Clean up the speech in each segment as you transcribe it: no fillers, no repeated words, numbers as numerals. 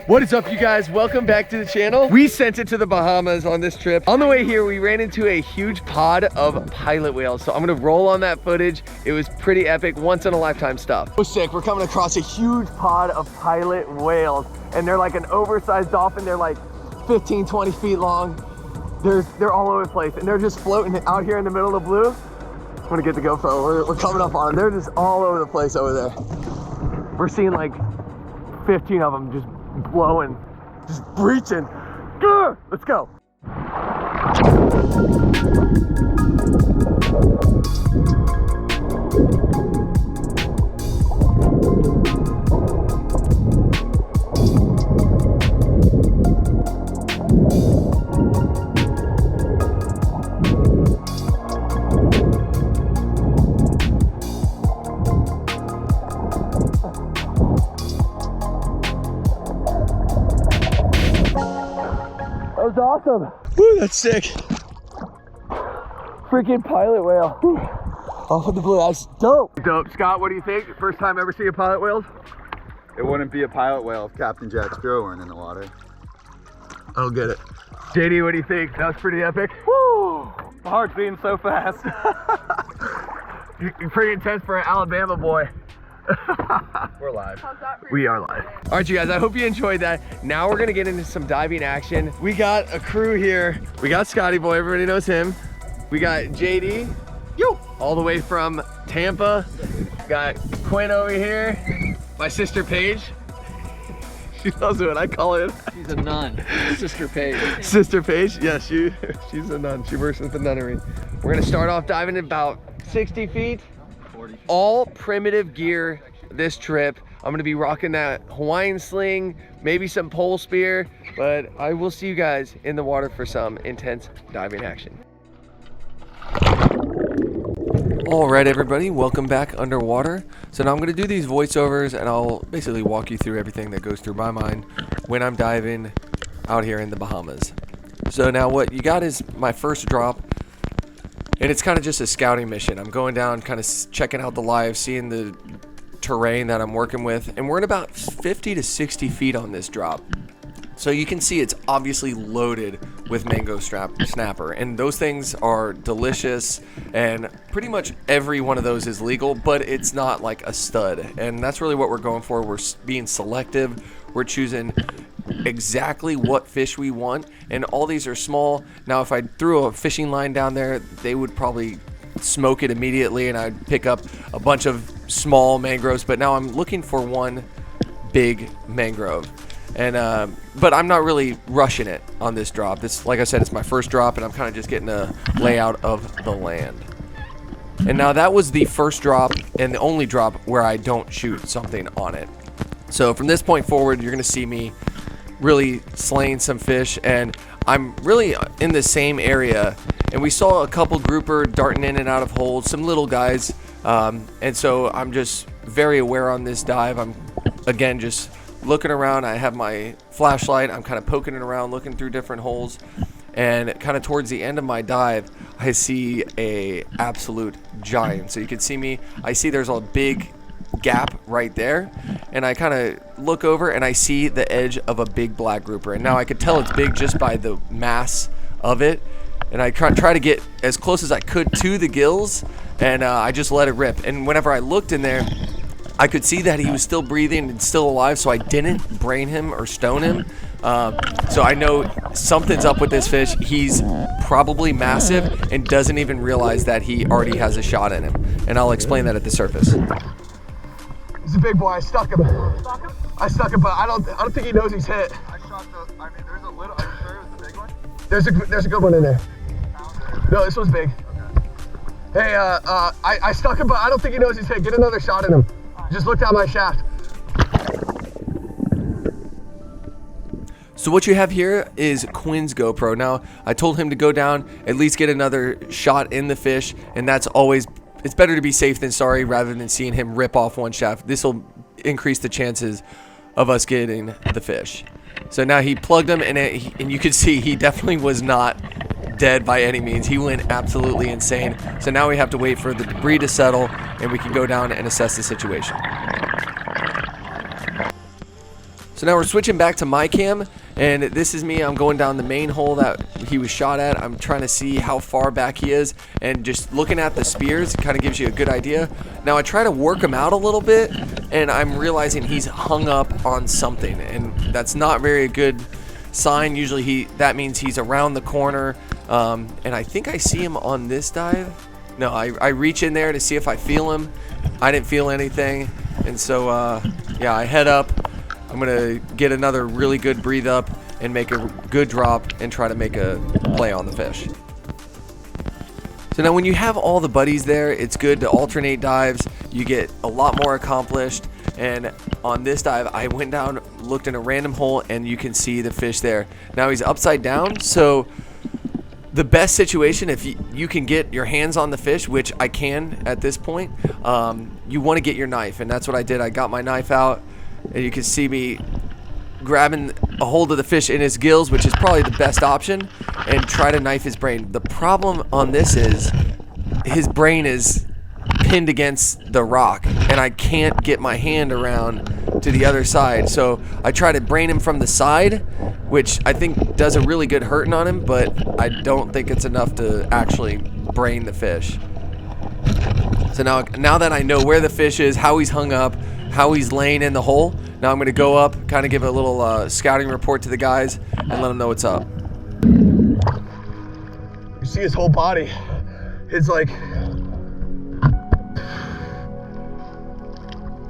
What is up, you guys? Welcome back to the channel. We sent it to the Bahamas on this trip. On the way here, we ran into a huge pod of pilot whales. So I'm gonna roll on that footage. It was pretty epic, once in a lifetime stuff. So sick, we're coming across a huge pod of pilot whales. And they're like an oversized dolphin. They're like 15, 20 feet long. They're all over the place. And they're just floating out here in the middle of the blue. I'm gonna get the GoPro, we're coming up on them. They're just all over the place over there. We're seeing like 15 of them just blowing, just breaching. Grr! Let's go. Awesome. Woo, that's sick. Freaking pilot whale. Woo. Off of the blue, that's dope. Dope. Scott, what do you think? First time ever seeing pilot whales? It wouldn't be a pilot whale if Captain Jack Spearo weren't in the water. I don't get it. JD, what do you think? That was pretty epic. Woo! My heart's beating so fast. You're pretty intense for an Alabama boy. We're live. We are live. All right, you guys, I hope you enjoyed that. Now we're gonna get into some diving action. We got a crew here. We got Scotty Boy, everybody knows him. We got JD, all the way from Tampa. Got Quinn over here. My sister Paige. She knows what I call it. She's a nun. Sister Paige. Sister Paige, yeah, she's a nun. She works with the nunnery. We're gonna start off diving at about 60 feet. All primitive gear this trip. I'm gonna be rocking that Hawaiian sling, maybe some pole spear, but I will see you guys in the water for some intense diving action. All right, everybody, welcome back underwater. So now I'm gonna do these voiceovers and I'll basically walk you through everything that goes through my mind when I'm diving out here in the Bahamas. So now what you got is my first drop. And it's kind of just a scouting mission. I'm going down, kind of checking out the live, seeing the terrain that I'm working with. And we're at about 50 to 60 feet on this drop. So you can see it's obviously loaded with mango snapper. And those things are delicious. And pretty much every one of those is legal, but it's not like a stud. And that's really what we're going for. We're being selective. We're choosing exactly what fish we want, and all these are small. Now if I threw a fishing line down there, they would probably smoke it immediately and I'd pick up a bunch of small mangroves, but now I'm looking for one big mangrove. And but I'm not really rushing it on this drop. This, like I said, it's my first drop and I'm kind of just getting a layout of the land. And now that was the first drop and the only drop where I don't shoot something on it. So from this point forward, you're gonna see me really slaying some fish, and I'm really in the same area. And we saw a couple grouper darting in and out of holes, some little guys, and so I'm just very aware on this dive. I'm again just looking around. I have my flashlight. I'm kind of poking it around, looking through different holes, and kind of towards the end of my dive, I see a absolute giant. So you can see me. I see there's a big gap right there, and I kind of look over and I see the edge of a big black grouper, and now I could tell it's big just by the mass of it. And I try to get as close as I could to the gills, and I just let it rip. And whenever I looked in there, I could see that he was still breathing and still alive, so I didn't brain him or stone him. So I know something's up with this fish. He's probably massive and doesn't even realize that he already has a shot in him, and I'll explain that at the surface. He's a big boy. I stuck him. I stuck him, but I don't think he knows he's hit. I shot the, I mean, there's a little, are you sure it was the big one? There's a good one in there. No, this one's big. Hey, I stuck him, but I don't think he knows he's hit. Get another shot in him. Just look down my shaft. So what you have here is Quinn's GoPro. Now, I told him to go down, at least get another shot in the fish, and that's always, it's better to be safe than sorry rather than seeing him rip off one shaft. This will increase the chances of us getting the fish. So now he plugged him, and you can see he definitely was not dead by any means. He went absolutely insane. So now we have to wait for the debris to settle, and we can go down and assess the situation. So now we're switching back to my cam, and this is me. I'm going down the main hole that he was shot at. I'm trying to see how far back he is, and just looking at the spears kind of gives you a good idea. Now I try to work him out a little bit, and I'm realizing he's hung up on something, and that's not very good sign. Usually that means he's around the corner, and I think I see him on this dive. No, I reach in there to see if I feel him. I didn't feel anything, and so yeah, I head up. I'm gonna get another really good breathe up and make a good drop and try to make a play on the fish. So now when you have all the buddies there, it's good to alternate dives. You get a lot more accomplished. And on this dive, I went down, looked in a random hole, and you can see the fish there. Now he's upside down, so the best situation, if you can get your hands on the fish, which I can at this point, you want to get your knife, and that's what I did. I got my knife out, and you can see me grabbing a hold of the fish in his gills, which is probably the best option, and try to knife his brain. The problem on this is his brain is pinned against the rock, and I can't get my hand around to the other side. So I try to brain him from the side, which I think does a really good hurting on him, but I don't think it's enough to actually brain the fish. So now that I know where the fish is, how he's hung up, how he's laying in the hole, now I'm going to go up, kind of give a little scouting report to the guys and let them know what's up. You see his whole body. It's like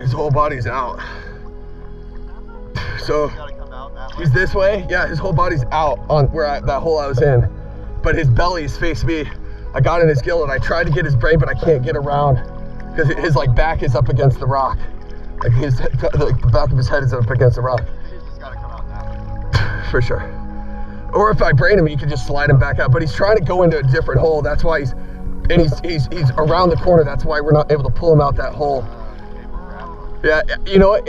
his whole body's out. So he's this way. Yeah, his whole body's out on where that hole I was in, but his belly's faced me. I got in his gill and I tried to get his brain, but I can't get around because his like back is up against the rock. Like the back of his head is up against the rock. He's just gotta come out now. For sure. Or if I brain him, you can just slide him back out. But he's trying to go into a different hole. That's why he's around the corner. That's why we're not able to pull him out that hole. Yeah, you know what?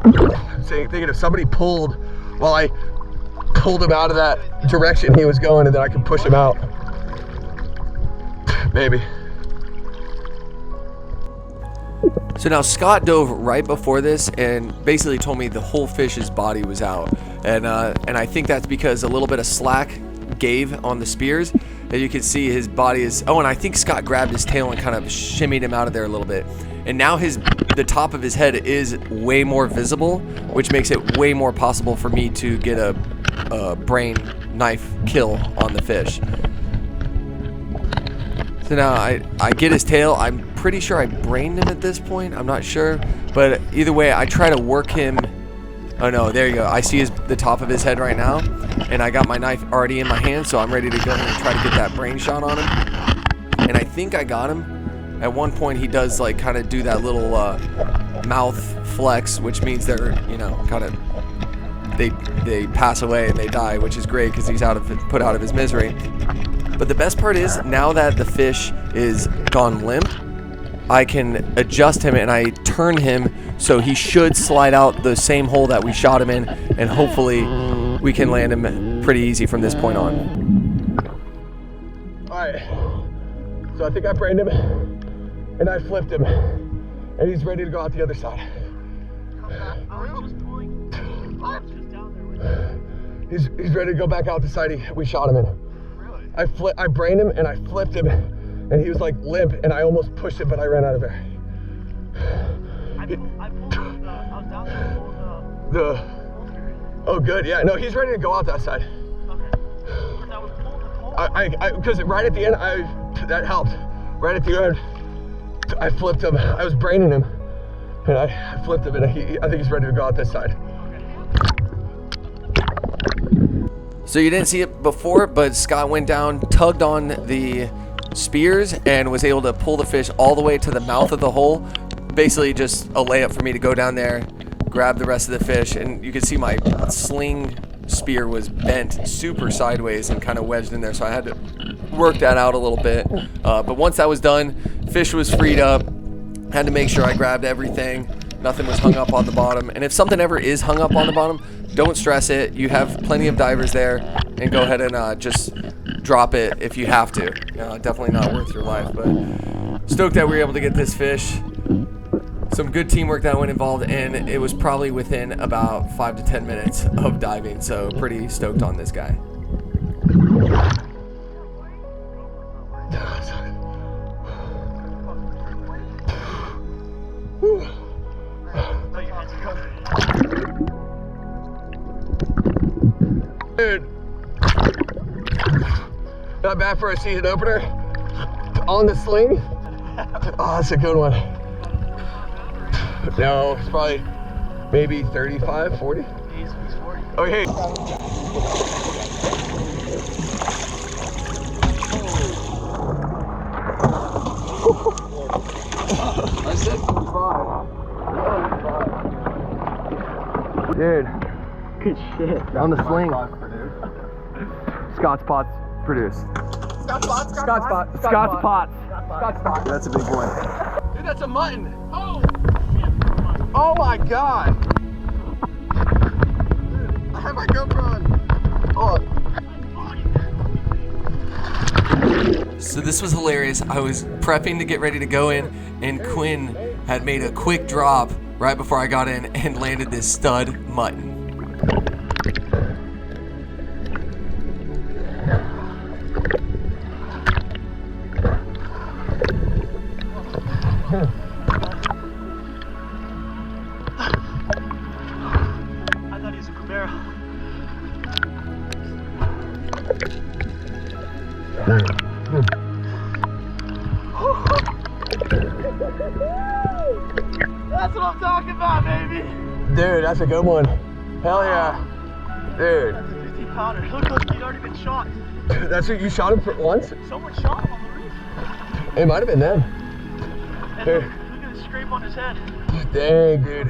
I'm thinking if somebody pulled while I pulled him out of that direction he was going, and then I could push him out. Maybe. So now Scott dove right before this and basically told me the whole fish's body was out, and I think that's because a little bit of slack gave on the spears. As you can see, his body is, oh, and I think Scott grabbed his tail and kind of shimmied him out of there a little bit, and now the top of his head is way more visible, which makes it way more possible for me to get a brain knife kill on the fish. So now I get his tail. I'm pretty sure I brained him at this point. I'm not sure, but either way, I try to work him. Oh no, there you go. I see the top of his head right now, and I got my knife already in my hand, so I'm ready to go and try to get that brain shot on him. And I think I got him. At one point, he does like kind of do that little mouth flex, which means they're, you know, kind of they pass away and they die, which is great because he's put out of his misery. But the best part is, now that the fish is gone limp, I can adjust him and I turn him so he should slide out the same hole that we shot him in, and hopefully we can land him pretty easy from this point on. All right, so I think I brained him and I flipped him and he's ready to go out the other side. He's ready to go back out the side we shot him in. I brained him and I flipped him, and he was like limp, and I almost pushed it, but I ran out of air. I was down there. Oh, good. Yeah. No, he's ready to go out that side. Okay. Because right at the end, that helped. Right at the end, I flipped him. I was braining him, and I flipped him, and I think he's ready to go out this side. So you didn't see it before, but Scott went down, tugged on the spears, and was able to pull the fish all the way to the mouth of the hole. Basically just a layup for me to go down there, grab the rest of the fish, and you can see my sling spear was bent super sideways and kind of wedged in there, so I had to work that out a little bit. But once that was done, fish was freed up. Had to make sure I grabbed everything. Nothing was hung up on the bottom. And if something ever is hung up on the bottom, don't stress it. You have plenty of divers there, and go ahead and just drop it if you have to. Definitely not worth your life, but stoked that we were able to get this fish. some good teamwork that went involved, and it was probably within about 5 to 10 minutes of diving, so pretty stoked on this guy. Dude, not bad for a season opener. On the sling. Oh, that's a good one. No, it's probably maybe 35, 40. He's 40. Oh, hey. I said 45. Dude. Good shit. On the sling. Scott's Pots produced. Scott's Pots. That's a big one. Dude, that's a mutton. Oh, shit. Oh my god. I have my GoPro on. Oh. So this was hilarious. I was prepping to get ready to go in, and Quinn had made a quick drop right before I got in and landed this stud mutton. I thought he was a Camaro. That's what I'm talking about, baby. Dude, that's a good one. Hell yeah. Dude. That's a 15-pounder. Look, he'd already been shot. That's what you shot him for once? Someone shot him on the reef. It might have been them. And Hey. look at the scrape on his head. Dang, dude.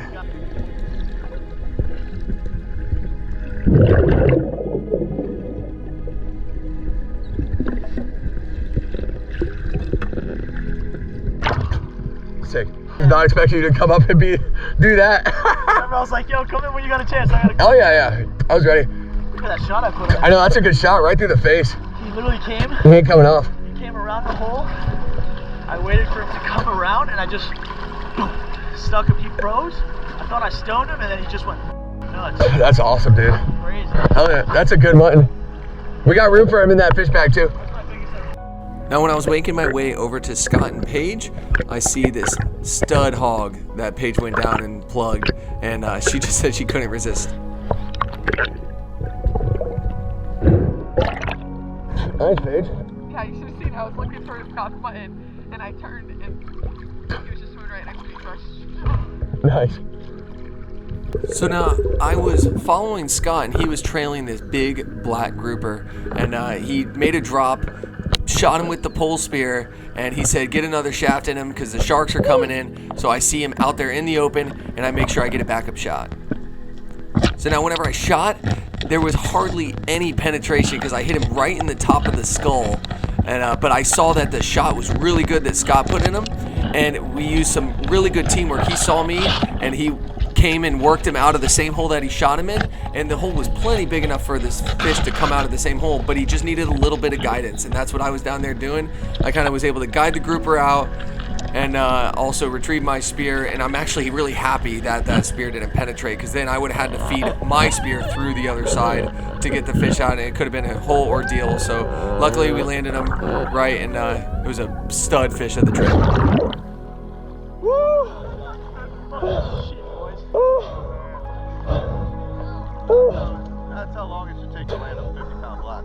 Sick. Did not expect you to come up and do that. I was like, yo, come in when you got a chance. I gotta go. Hell yeah. I was ready. Look at that shot I put on. I know, that's a good shot right through the face. He literally came. He ain't coming off. He came around the hole. I waited for him to come around, and I just stuck him. He froze. I thought I stoned him, and then he just went nuts. That's awesome, dude. Crazy. Hell yeah, that's a good mutton. We got room for him in that fish bag too. That's my biggest ever. Now, when I was making my way over to Scott and Paige, I see this stud hog that Paige went down and plugged, and she just said she couldn't resist. Nice, Paige. Yeah, you should have seen. I was looking for Scott's button, and I turned, and he was just swimming right next to me. So Nice. So now I was following Scott, and he was trailing this big black grouper, and he made a drop, shot him with the pole spear, and he said get another shaft in him because the sharks are coming in. So I see him out there in the open, and I make sure I get a backup shot. So now whenever I shot, there was hardly any penetration because I hit him right in the top of the skull, and but I saw that the shot was really good that Scott put in him, and we used some really good teamwork. He saw me, and he came and worked him out of the same hole that he shot him in, and the hole was plenty big enough for this fish to come out of the same hole, but he just needed a little bit of guidance, and that's what I was down there doing. I kind of was able to guide the grouper out and also retrieve my spear, and I'm actually really happy that that spear didn't penetrate, because then I would have had to feed my spear through the other side to get the fish out, and it could have been a whole ordeal. So luckily we landed him right, and it was a stud fish of the trip. Oh, shit, boys. That's how long it should take to land a 50-pound black.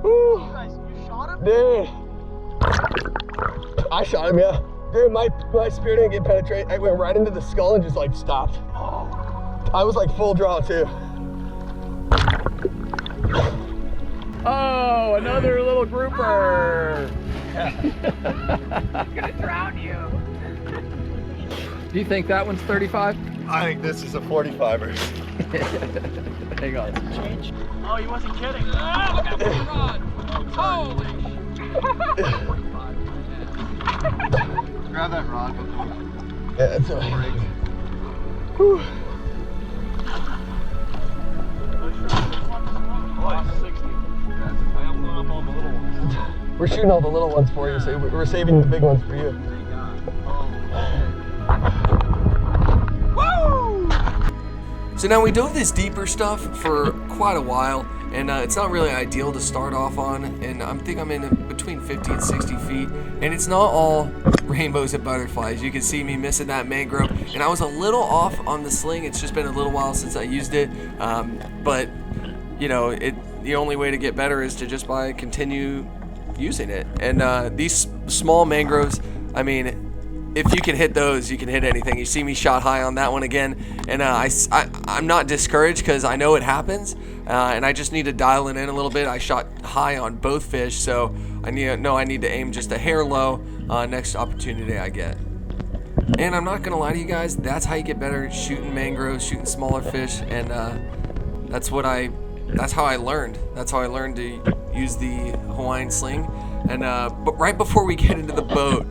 You guys, you shot him? Dude. I shot him, yeah. Dude, my spear didn't get penetrate. I went right into the skull and just like stopped. I was like full draw too. oh, another little grouper. I'm gonna drown you. Do you think that one's 35? I think this is a 45er. Hang on. Oh, he wasn't kidding. Oh, look at that rod. Holy Grab that rod. Yeah, that's all right. Whew. Oh, he's 60. I'm going up on the little ones. We're shooting all the little ones for you, so we're saving the big ones for you. So now we dove this deeper stuff for quite a while, and it's not really ideal to start off on, and I think I'm in between 50 and 60 feet, and it's not all rainbows and butterflies. You can see me missing that mangrove, and I was a little off on the sling. It's just been a little while since I used it, but you know, the only way to get better is to just continue using it. And these small mangroves, I mean, if you can hit those, you can hit anything. You see me shot high on that one again, and I'm not discouraged because I know it happens, and I just need to dial it in a little bit. I shot high on both fish, so I need to aim just a hair low next opportunity I get. And I'm not gonna lie to you guys, that's how you get better, shooting mangroves, shooting smaller fish, and that's how I learned. That's how I learned to use the Hawaiian sling. And but right before we get into the boat,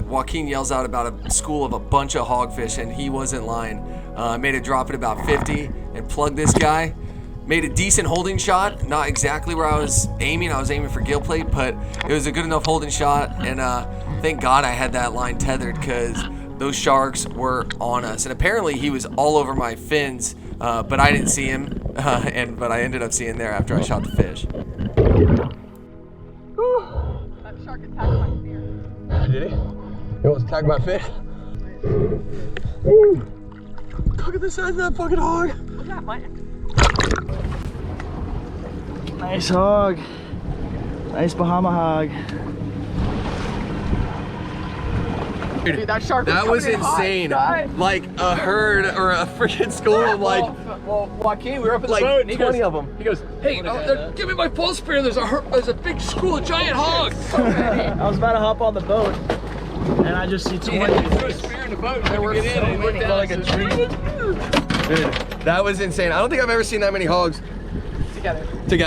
Joaquin yells out about a school of a bunch of hogfish, and he wasn't lying. Made a drop at about 50 and plugged this guy. Made a decent holding shot, not exactly where I was aiming. I was aiming for gill plate, but it was a good enough holding shot. And thank God I had that line tethered, because those sharks were on us. And apparently he was all over my fins, but I didn't see him. But I ended up seeing there after I shot the fish. That shark attacked my spear. Did he? He almost attacked my fish. Look at the size of that fucking hog. Look at that, Mike. Nice hog. Nice Bahama hog. Dude, that shark That was insane. Like a herd or a freaking school of like. Well, Joaquin, we were up in the like boat, and he 20 goes, of them. He goes, hey, give me my pole spear. There's a big school of giant hogs. So many. I was about to hop on the boat, and I just see 20. He threw a spear in the boat, and they were get in, and he looked down like a tree. Dude, that was insane. I don't think I've ever seen that many hogs together. You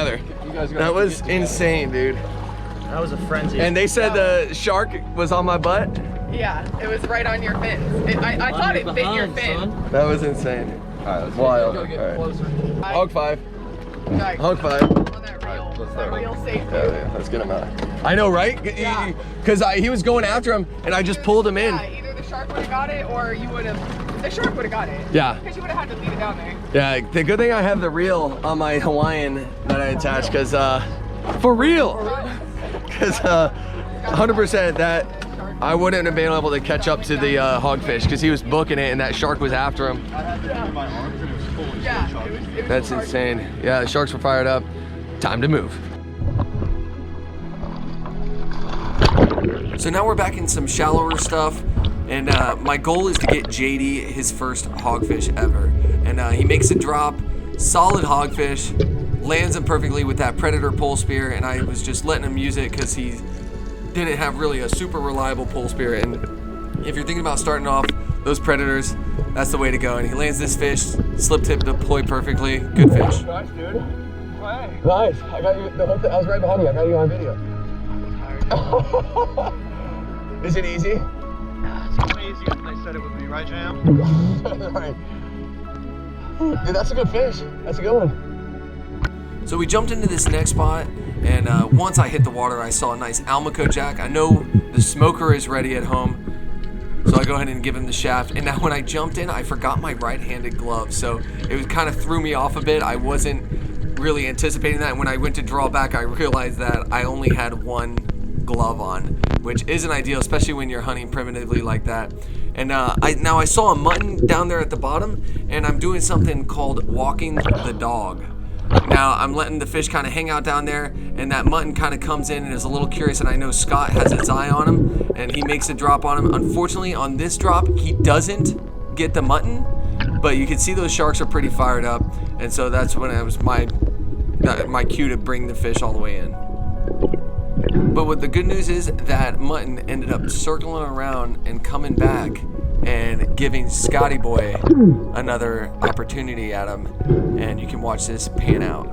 guys That was insane, dude. That was a frenzy. And they said the shark was on my butt. Yeah, it was right on your fins. I thought it fit your fin. That was insane. Alright, wild. Go get All right. closer. Hog 5. Like, Hog 5. on that real safe view. Yeah, let's get him out. I know, right? Yeah. Because he was going after him, and I just pulled him in. Yeah, either the shark would have got it, or you would have. The shark would have got it. Yeah. Because you would have had to leave it down there. Yeah, the good thing I have the reel on my Hawaiian that I attached, because, for real. Because, 100% that I wouldn't have been able to catch up to the hogfish, because he was booking it and that shark was after him. Yeah, it was That's insane. Yeah, the sharks were fired up. Time to move. So now we're back in some shallower stuff, and my goal is to get JD his first hogfish ever. And he makes a drop, solid hogfish, lands him perfectly with that predator pole spear, and I was just letting him use it because he didn't have really a super reliable pole spear. And if you're thinking about starting off those predators, that's the way to go. And he lands this fish, slip tip deploy perfectly, good fish. Nice, dude. Nice. I got you. I was right behind you. I got you on video. Is it easy? It's easier than they said it would be, right, Jam? Right. Dude, that's a good fish. That's a good one. So we jumped into this next spot, and once I hit the water, I saw a nice Almaco jack. I know the smoker is ready at home, so I go ahead and give him the shaft. And now when I jumped in, I forgot my right-handed glove, so it kind of threw me off a bit. I wasn't really anticipating that, and when I went to draw back, I realized that I only had one glove on, which isn't ideal, especially when you're hunting primitively like that. And I saw a mutton down there at the bottom, and I'm doing something called walking the dog. Now I'm letting the fish kind of hang out down there, and that mutton kind of comes in and is a little curious, and I know Scott has his eye on him, and he makes a drop on him. Unfortunately, on this drop, he doesn't get the mutton, but you can see those sharks are pretty fired up, and so that's when it was my cue to bring the fish all the way in. But what the good news is, that mutton ended up circling around and coming back and giving Scotty Boy another opportunity at him, and you can watch this pan out.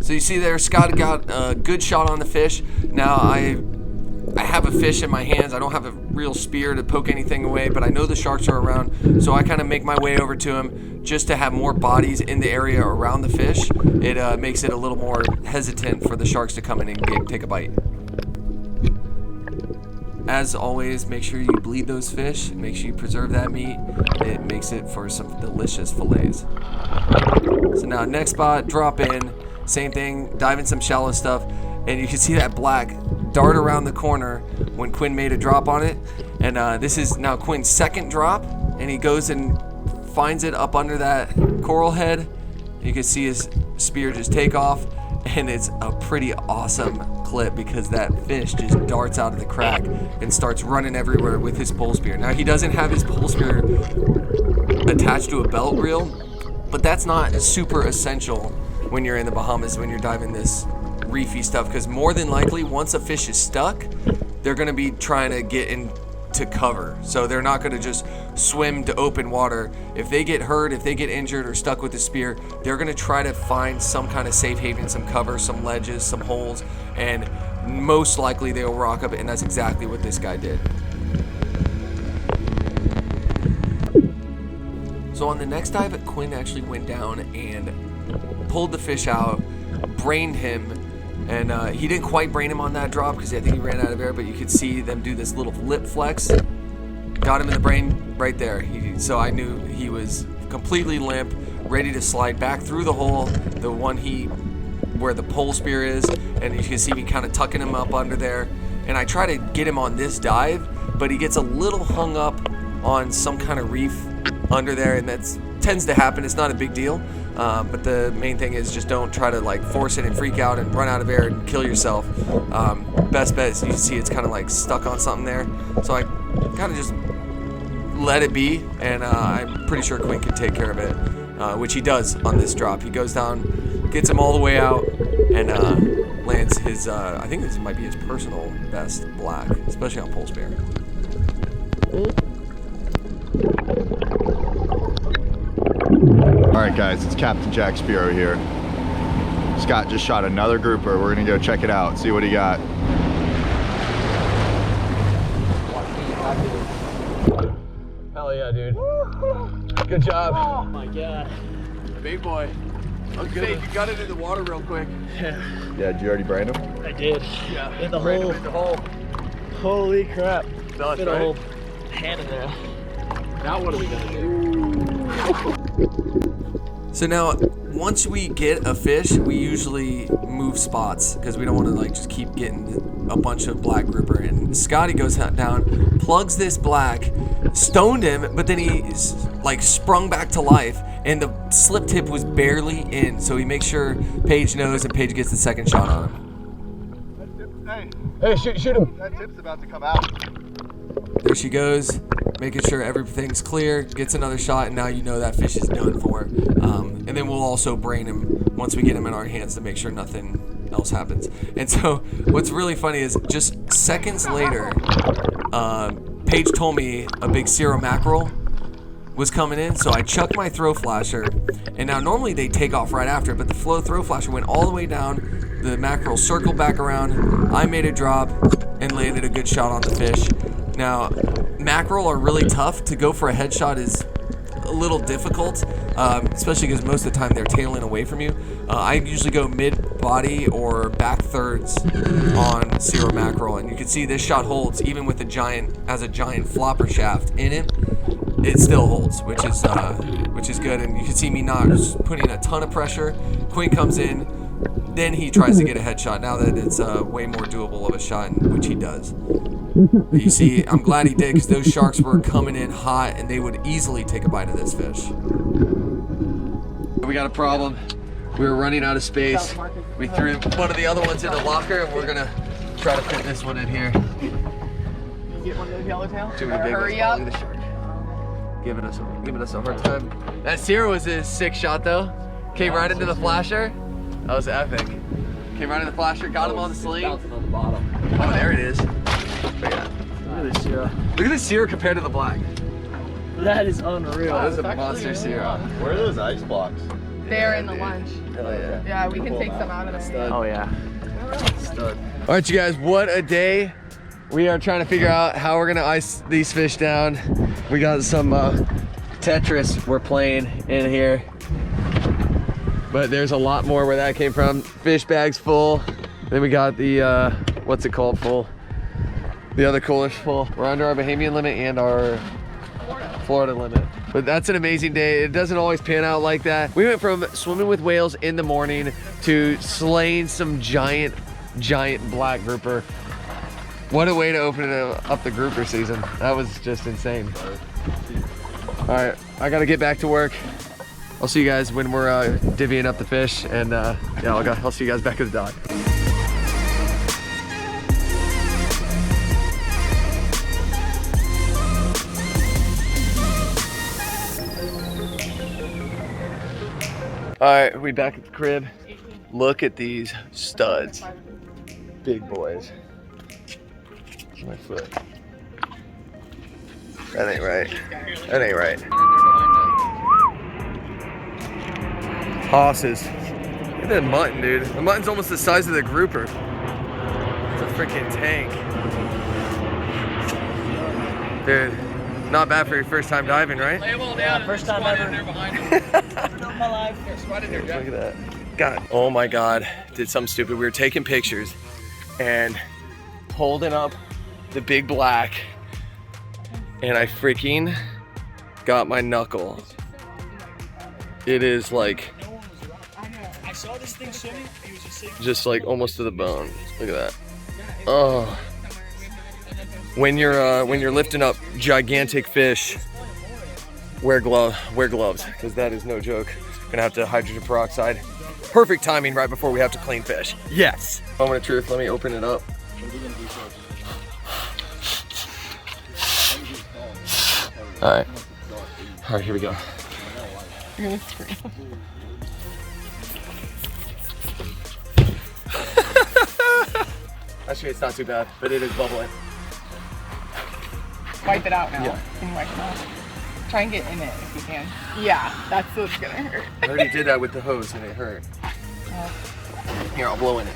So you see there, Scott got a good shot on the fish. Now I have a fish in my hands. I don't have a real spear to poke anything away, but I know the sharks are around, so I kind of make my way over to him just to have more bodies in the area around the fish. It makes it a little more hesitant for the sharks to come in and take a bite. As always, make sure you bleed those fish. Make sure you preserve that meat. It makes it for some delicious fillets. So now next spot, drop in. Same thing, dive in some shallow stuff. And you can see that black dart around the corner when Quinn made a drop on it. And this is now Quinn's second drop. And he goes and finds it up under that coral head. You can see his spear just take off. And it's a pretty awesome clip because that fish just darts out of the crack and starts running everywhere with his pole spear. Now he doesn't have his pole spear attached to a belt reel, but that's not super essential when you're in the Bahamas, when you're diving this reefy stuff, because more than likely once a fish is stuck, they're going to be trying to get into cover. So they're not going to just swim to open water. If they get hurt, if they get injured or stuck with the spear, they're going to try to find some kind of safe haven, some cover, some ledges, some holes, and most likely they'll rock up, and that's exactly what this guy did. So on the next dive, Quinn actually went down and pulled the fish out, brained him, and he didn't quite brain him on that drop because I think he ran out of air, but you could see them do this little lip flex. Got him in the brain right there. So I knew he was completely limp, ready to slide back through the hole, the one where the pole spear is, and you can see me kind of tucking him up under there. And I try to get him on this dive, but he gets a little hung up on some kind of reef under there, and that tends to happen. It's not a big deal, but the main thing is just don't try to like force it and freak out and run out of air and kill yourself. Best bet is you can see it's kind of like stuck on something there, so I kind of just let it be, and I'm pretty sure Quinn can take care of it, which he does on this drop. He goes down, gets him all the way out, and lands his I think this might be his personal best black, especially on pole spear. All right, guys, it's Captain Jack Spearo here. Scott just shot another grouper. We're gonna go check it out, see what he got. Hell yeah, dude. Good job. Oh my god. Big boy. Okay, you got it in the water real quick. Yeah, Yeah, did you already brand him? I did. Yeah. In the Brained hole. him in the hole. Holy crap. Nuts, Fit a right? whole hand in there. Now what are we gonna do? So now, once we get a fish, we usually move spots because we don't want to like just keep getting a bunch of black grouper. And Scotty goes down, plugs this black, stoned him, but then he's like sprung back to life, and the slip tip was barely in. So he makes sure Paige knows, and Paige gets the second shot on him. Hey, Shoot him. that tip's about to come out. There she goes, making sure everything's clear, gets another shot, and now you know that fish is done for. And then we'll also brain him once we get him in our hands to make sure nothing else happens. And so what's really funny is just seconds later, Paige told me a big Spearo mackerel was coming in, so I chucked my throw flasher, and now normally they take off right after, but the flow throw flasher went all the way down, the mackerel circled back around, I made a drop and landed a good shot on the fish. Now, mackerel are really tough. To go for a headshot is a little difficult, especially because most of the time they're tailing away from you. I usually go mid-body or back thirds on Spearo mackerel, and you can see this shot holds even with a giant flopper shaft in it. It still holds, which is good, and you can see me not putting a ton of pressure. Quinn comes in, then he tries to get a headshot. Now that it's way more doable of a shot, which he does. But you see, I'm glad he did because those sharks were coming in hot and they would easily take a bite of this fish. We got a problem. We were running out of space. We threw one of the other ones in the locker, and we're gonna try to fit this one in here. You get one of those yellowtail? Too many big Hurry ones. up. Look at the shark. Giving us a hard time. That Spearo was a sick shot though. Came right into the flasher. That was epic. Came right into the flasher, got him on the sling. Bouncing on the bottom. Oh, there it is. Look at Look at this Spearo. the Spearo compared to the black. That is unreal. That is a monster Spearo. Where are those ice blocks? They're in the lunch. Hell yeah. Yeah, we can take some out of them. Oh yeah. All right, you guys, what a day. We are trying to figure out how we're gonna ice these fish down. We got some Tetris we're playing in here. But there's a lot more where that came from. Fish bags full. Then we got the, what's it called, full? The other coolers full. We're under our Bahamian limit and our Florida limit. But that's an amazing day. It doesn't always pan out like that. We went from swimming with whales in the morning to slaying some giant black grouper. What a way to open up the grouper season. That was just insane. All right, I gotta get back to work. I'll see you guys when we're divvying up the fish, and yeah, I'll see you guys back at the dock. All right, we back at the crib. Look at these studs, big boys. My foot. That ain't right. That ain't right. Hosses. Look at that mutton, dude. The mutton's almost the size of the grouper. It's a freaking tank. Dude, not bad for your first time diving, right? Yeah, first time ever. Never known my life. Look at that. God. Oh my God. Did something stupid. We were taking pictures and holding up the big black, and I freaking got my knuckle. It is like, I saw this thing swimming. He was just like almost to the bone. Look at that. Oh. When you're lifting up gigantic fish, wear gloves, because that is no joke. Gonna have to hydrogen peroxide. Perfect timing right before we have to clean fish. Yes. Moment of truth. Let me open it up. All right, here we go. Actually, it's not too bad, but it is bubbling. Wipe it out now. Yeah. Can you wipe it out? Try and get in it if you can. Yeah, that's what's gonna hurt. I already did that with the hose and it hurt. Here, I'll blow in it.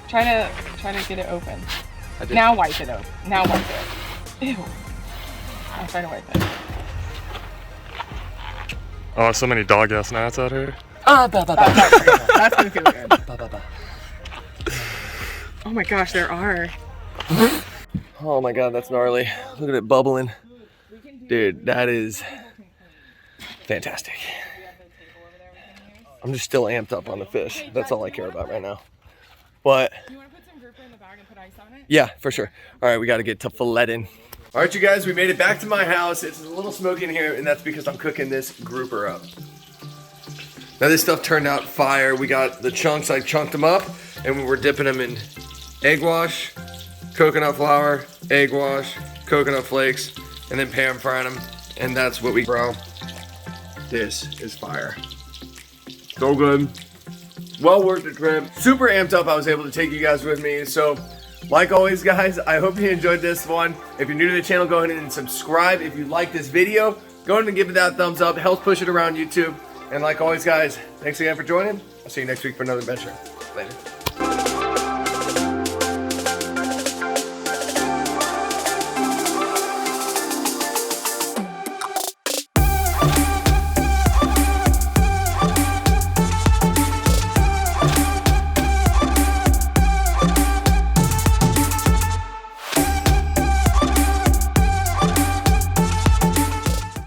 Try to get it open. I did. Now wipe it open. Now wipe it. Ew. I'll try to wipe it. Oh, so many dog ass gnats out here. That's gonna feel good. Oh my gosh, there are. Oh my God, that's gnarly. Look at it bubbling. Dude, that is fantastic. I'm just still amped up on the fish. That's all I care about right now. But You want to put some grouper in the bag and put ice on it? yeah, for sure. All right, we got to get to filleting. All right, you guys, we made it back to my house. It's a little smoky in here, and that's because I'm cooking this grouper up. Now this stuff turned out fire. We got the chunks, I chunked them up, and we were dipping them in egg wash, coconut flour, egg wash, coconut flakes, and then pan frying them. And that's what we, bro. This is fire. So good. Well worth the trip. Super amped up I was able to take you guys with me. So, like always, guys, I hope you enjoyed this one. If you're new to the channel, go ahead and subscribe. If you like this video, go ahead and give it that thumbs up. It helps push it around YouTube. And like always, guys, thanks again for joining. I'll see you next week for another adventure. Later.